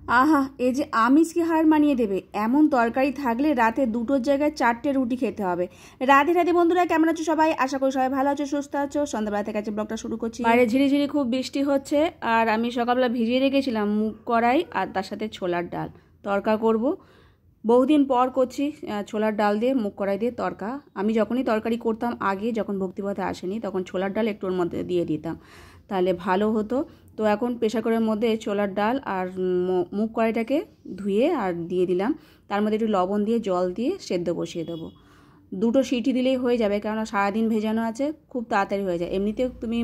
আহা, এই যে আমিষকে হার মানিয়ে দেবে এমন তরকারি থাকলে রাতে দুটোর জায়গায় 4টে রুটি খেতে হবে। রাধে রাধে বন্ধুরা, কেমন আছো সবাই? আশা করি সবাই ভালো আছো, সুস্থ আছো। সন্ধ্যাবেলা থেকে ব্লগটা শুরু করছি। বাইরে ঝিরিঝিরি খুব বৃষ্টি হচ্ছে, আর আমি সকালবেলা ভিজিয়ে রেখেছিলাম মুগ কড়াই আর তার সাথে ছোলার ডাল তরকা করব। বহুদিন পর করছি ছোলার ডাল দিয়ে মুগ কড়াই দিয়ে তরকা। আমি যখনই তরকারি করতাম আগে, যখন ভক্তিপথে আসেনি, তখন ছোলার ডাল একটু ওর মধ্যে দিয়ে দিতাম, তাহলে ভালো হতো। তো এখন প্রেসার কুকারের মধ্যে ছোলার ডাল আর মুগ কড়াইটাকে ধুয়ে আর দিয়ে দিলাম। তার মধ্যে একটু লবণ দিয়ে জল দিয়ে সেদ্ধ বসিয়ে দেবো। দুটো সিটি দিলেই হয়ে যাবে, কেননা সারাদিন ভেজানো আছে, খুব তাড়াতাড়ি হয়ে যায়। এমনিতেও তুমি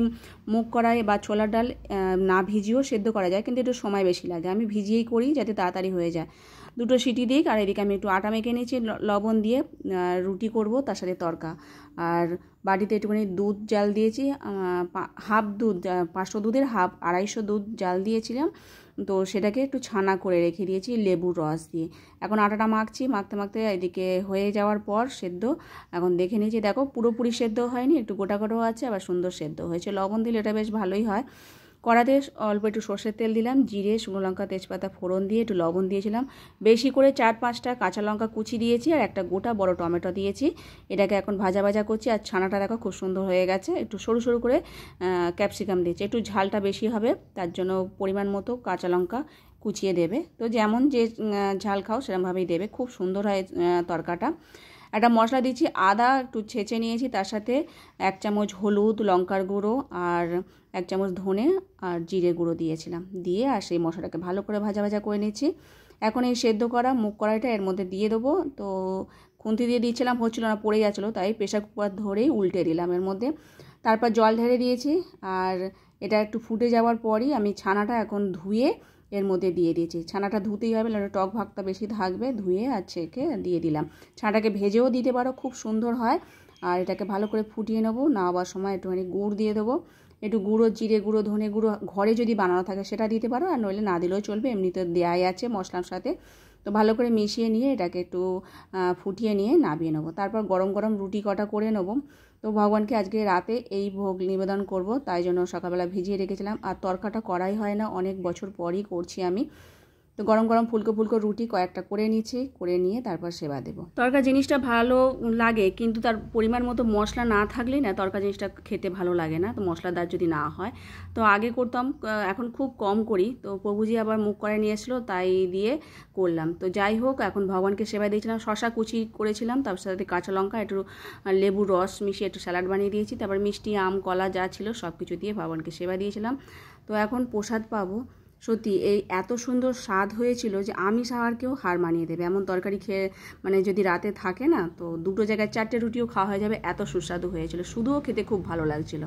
মুগ কড়াই বা ছোলার ডাল না ভিজিয়েও সেদ্ধ করা যায়, কিন্তু একটু সময় বেশি লাগে। আমি ভিজিয়েই করি যাতে তাড়াতাড়ি হয়ে যায়। দুটো সিটি দিই। আর এদিকে আমি একটু আটা মেখে নিয়েছি লবণ দিয়ে, রুটি করব, তার সাথে তরকা। আর বাটিতে একটুখানি দুধ জাল দিয়েছি, হাফ দুধ, 500 দুধের হাফ, 250 দুধ জাল দিয়েছিলাম। তো সেটাকে একটু ছানা করে রেখে দিয়েছি লেবুর রস দিয়ে। এখন আটাটা মাখছি, মাখতে মাখতে এদিকে হয়ে যাওয়ার পর সেদ্ধ এখন দেখে নিয়েছি। দেখো, পুরোপুরি সেদ্ধ হয়নি, একটু গোটা গোটাও আছে, আবার সুন্দর সেদ্ধ হয়েছে। লবণ দিলে এটা বেশ ভালোই হয়। কড়াতে অল্প একটু সর্ষের তেল দিলাম, জিরে, শুকনো লঙ্কা, তেজপাতা ফোড়ন দিয়ে একটু লবণ দিয়েছিলাম। বেশি করে 4-5টা কাঁচা লঙ্কা কুচি দিয়েছি, আর একটা গোটা বড় টমেটো দিয়েছি। এটাকে এখন ভাজা ভাজা করছি। আর ছানাটা দেখো খুব সুন্দর হয়ে গেছে। একটু সরু সরু করে ক্যাপসিকাম দিয়েছি, একটু ঝালটা বেশি হবে, তার জন্য পরিমাণ মতো কাঁচা লঙ্কা কুচিয়ে দেবে। তো যেমন যে ঝাল খাও সেরকমভাবেই দেবে। খুব সুন্দর হয় তরকাটা। একটা মশলা দিচ্ছি, আদা একটু ছেঁচে নিয়েছি, তার সাথে 1 চামচ হলুদ, লঙ্কার গুঁড়ো আর 1 চামচ ধনে আর জিরে গুঁড়ো দিয়েছিলাম। দিয়ে আর সেই মশলাটাকে ভালো করে ভাজা ভাজা করে নিচ্ছি। এখন এই সেদ্ধ করা মুগ কড়াইটা এর মধ্যে দিয়ে দেবো। তো খুন্তি দিয়ে দিয়েছিলাম, হচ্ছিল না, পড়ে যাচ্ছিলো, তাই প্রেসার কুকার ধরেই উল্টে দিলাম এর মধ্যে। তারপর জল ঢেলে দিয়েছি। আর এটা একটু ফুটে যাওয়ার পরই আমি ছানাটা এখন ধুয়ে এর মধ্যে দিয়ে দিয়েছি। ছানাটা ধুতেই হবে, নাহলে টক ভাগটা বেশি থাকবে। ধুয়ে আর ছেঁকে দিয়ে দিলাম। ছানাটাকে ভেজেও দিতে পারো, খুব সুন্দর হয়। আর এটাকে ভালো করে ফুটিয়ে নেবো। নাওয়ার সময় একটুখানি গুড় দিয়ে দেবো, একটু গুঁড়ো, জিরে গুঁড়ো, ধনে গুঁড়ো ঘরে যদি বানানো থাকে সেটা দিতে পারো, আর নইলে না দিলেও চলবে, এমনিতে দেয়াই আছে মশলার সাথে। তো ভালো করে মিশিয়ে নিয়ে এটাকে একটু ফুটিয়ে নিয়ে নামিয়ে নেবো। তারপর গরম গরম রুটি কটা করে নেবো। তো ভগবানকে আজকে রাতে এই ভোগ নিবেদন করব, তাই জন্য সকালবেলা ভিজিয়ে রেখেছিলাম। আর তরকাটা করাই হয় না, অনেক বছর পরই করছি আমি। তো গরম গরম ফুলকো ফুলকো রুটি কয়েকটা করে নিয়েছি, করে নিয়ে তারপর সেবা দেবো। তরকা জিনিসটা ভালো লাগে, কিন্তু তার পরিমাণ মতো মশলা না থাকলেই না তরকা জিনিসটা খেতে ভালো লাগে না, তো মশলাদার যদি না হয়। তো আগে করতাম, এখন খুব কম করি। তো প্রভুজি আবার মুখ করে নিয়ে এসলো, তাই দিয়ে করলাম। তো যাই হোক, এখন ভগবানকে সেবা দিয়েছিলাম। শশা কুচি করেছিলাম, তার সাথে কাঁচা লঙ্কা, একটু লেবুর রস মিশিয়ে একটু স্যালাড বানিয়ে দিয়েছি। তারপর মিষ্টি, আম, কলা যা ছিল সব কিছু দিয়ে ভগবানকে সেবা দিয়েছিলাম। তো এখন প্রসাদ পাবো। সত্যি এই এত সুন্দর স্বাদ হয়েছিল যে আমিষ আহারকেও হার মানিয়ে দেবে এমন তরকারি খেয়ে, মানে যদি রাতে থাকে না, তো দুটো জায়গায় 4টে রুটিও খাওয়া হয়ে যাবে, এত সুস্বাদু হয়েছিল। শুধুও খেতে খুব ভালো লাগছিল।